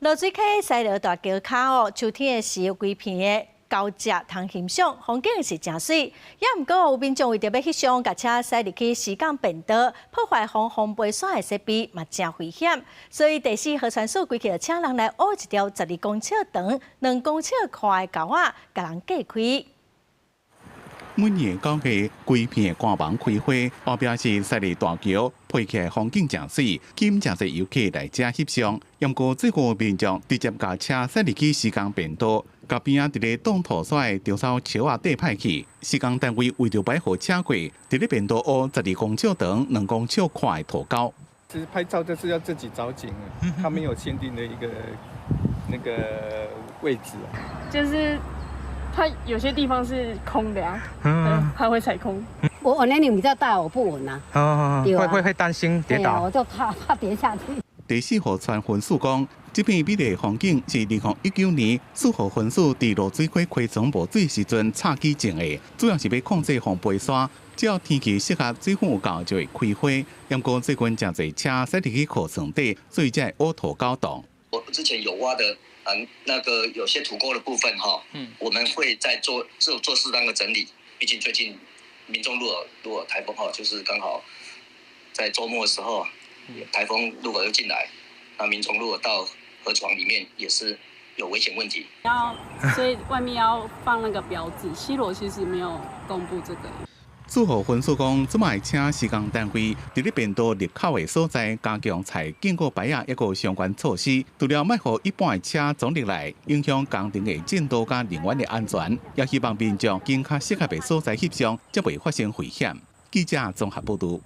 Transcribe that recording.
落水溪西螺大桥骹哦，秋天的时有规片的高只通欣赏，风景是真水。也毋过有民众为着要翕相，甲车驶入去时港变道，破坏防飞伞的设备，嘛真危险。所以第4河川署规定，请人来挖一条12公尺长、2公尺宽的沟仔，甲人隔开。每年9月，规片官网开花，后壁是西螺大桥，配起来风景真水，今真侪游客来遮翕相。不过，这个民众直接甲车驶入去时港变道，甲边仔伫咧挡土甩的中草树仔底歹去。时港单位为着摆好车过，伫咧变道挖12公尺长、2公尺宽的土沟。其实拍照就是要自己找景了，他们有限定的一个那个位置啊，就是。它有些地方是空的呀，它会踩空。我年龄比较大，我不稳啊，会担心跌倒，我就怕跌下去。第4号川分署讲，这片美丽风景是2019年4号分署伫落水溪溪床无水时阵插起种的，主要是要控制防飞伞。只要天气适合，水分有够就会开花。不过最近真侪车驶入去河床底，所以才会挖土高洞。我之前有挖的。那个有些土沟的部分哈，我们会再做适当的整理。毕竟最近民众如果台风哈，就是刚好在周末的时候，台风如果又进来，那民众如果到河床里面也是有危险问题。所以外面要放那个标志。西螺其实没有公布这个。4号分署讲，即卖请施工单位伫咧变道入口的所在加强采经过牌啊，一个相关措施，除了卖互一般的车总入来，影响工程的进度甲人员的安全，也希望民众经较适合的所在翕相，才袂发生危险。记者综合报道。